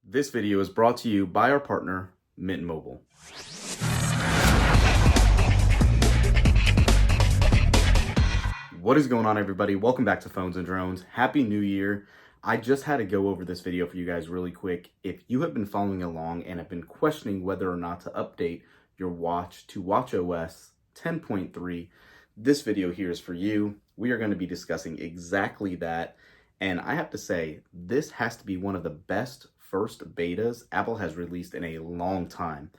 This video is brought to you by our partner, Mint Mobile. What is going on, everybody? Welcome back to Phones and Drones. Happy New Year. I just had to go over this video for you guys really quick. If you have been following along and have been questioning whether or not to update your watch to watchOS 10.3, this video here is for you. We are going to be discussing exactly that. And I have to say, this has to be one of the best first betas Apple has released in a long time.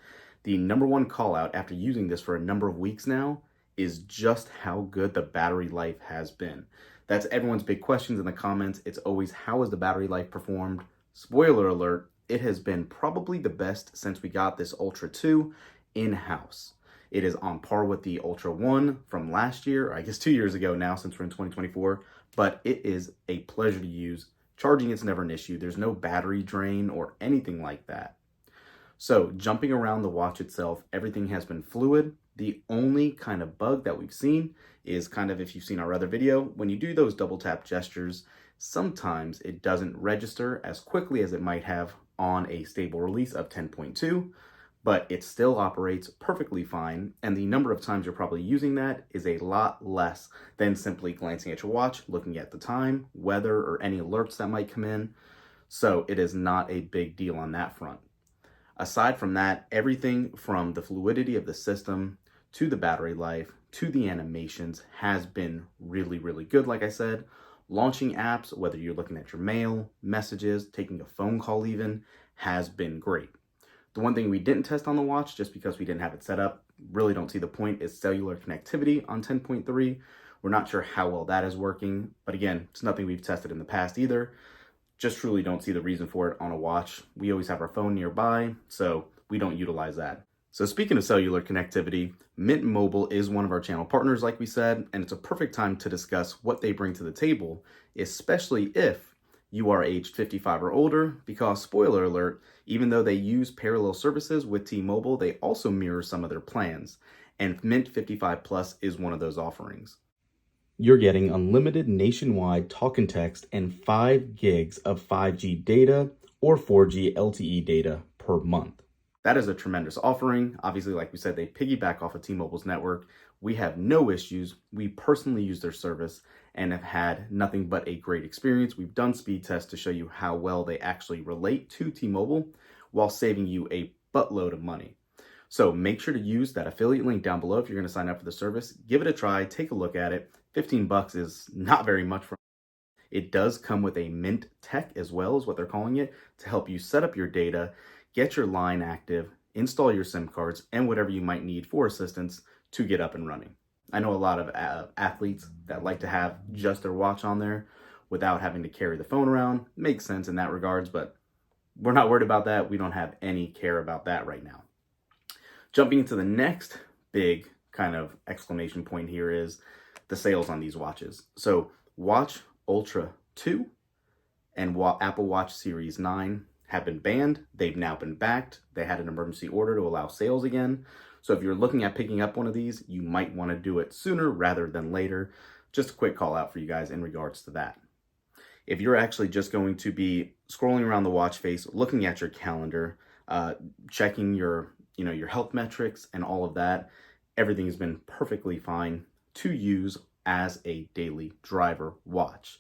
The number one call out after using this for a number of weeks now is just how good the battery life has been. That's everyone's big questions in the comments. It's always, how has the battery life performed? Spoiler alert, it has been probably the best since we got this Ultra 2 in-house. It is on par with the Ultra 1 from last year, or I guess 2 years ago now since we're in 2024, but it is a pleasure to use. Charging is never an issue. There's no battery drain or anything like that. So jumping around the watch itself, everything has been fluid. The only kind of bug that we've seen is kind of, if you've seen our other video, when you do those double tap gestures, sometimes it doesn't register as quickly as it might have on a stable release of 10.2, but it still operates perfectly fine. And the number of times you're probably using that is a lot less than simply glancing at your watch, looking at the time, weather, or any alerts that might come in. So it is not a big deal on that front. Aside from that, everything from the fluidity of the system to the battery life to the animations has been really, really good. Like I said, launching apps, whether you're looking at your mail, messages, taking a phone call even, has been great. The one thing we didn't test on the watch, just because we didn't have it set up, really don't see the point, is cellular connectivity on 10.3. We're not sure how well that is working, but again, it's nothing we've tested in the past either. Just truly don't see the reason for it on a watch. We always have our phone nearby, so we don't utilize that. So speaking of cellular connectivity, Mint Mobile is one of our channel partners, like we said, and it's a perfect time to discuss what they bring to the table, especially if you are aged 55 or older, because spoiler alert, even though they use parallel services with T-Mobile, they also mirror some of their plans, and Mint 55 Plus is one of those offerings. You're getting unlimited nationwide talk and text and 5 gigs of 5G data or 4G LTE data per month. That is a tremendous offering. Obviously, like we said, they piggyback off of T-Mobile's network. We have no issues. We personally use their service and have had nothing but a great experience. We've done speed tests to show you how well they actually relate to T-Mobile while saving you a buttload of money. So make sure to use that affiliate link down below if you're going to sign up for the service. Give it a try, take a look at it. 15 bucks is not very much for it. Does come with a Mint Tech as well, is what they're calling it, to help you set up your data, get your line active, install your SIM cards, and whatever you might need for assistance to get up and running. I know a lot of athletes that like to have just their watch on there without having to carry the phone around. Makes sense in that regards, but we're not worried about that. We don't have any care about that right now. Jumping into the next big kind of exclamation point here is the sales on these watches. So Watch Ultra 2 and Apple Watch Series 9 have been banned. They've now been backed. They had an emergency order to allow sales again. So if you're looking at picking up one of these, you might want to do it sooner rather than later. Just a quick call out for you guys in regards to that. If you're actually just going to be scrolling around the watch face, looking at your calendar, checking your health metrics and all of that, everything has been perfectly fine to use as a daily driver watch.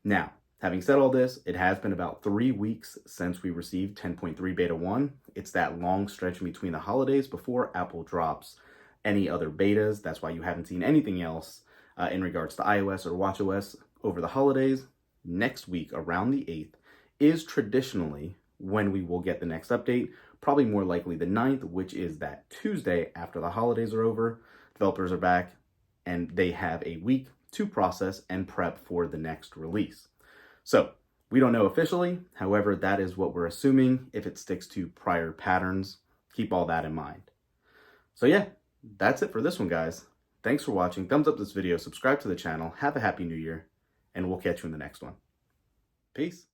Now, having said all this, it has been about 3 weeks since we received 10.3 Beta 1. It's that long stretch in between the holidays before Apple drops any other betas. That's why you haven't seen anything else in regards to iOS or watchOS over the holidays. Next week, around the 8th, is traditionally when we will get the next update, probably more likely the 9th, which is that Tuesday after the holidays are over. Developers are back, and they have a week to process and prep for the next release. So we don't know officially. However, that is what we're assuming. If it sticks to prior patterns, keep all that in mind. So yeah, that's it for this one, guys. Thanks for watching. Thumbs up this video, subscribe to the channel, have a happy new year, and we'll catch you in the next one. Peace.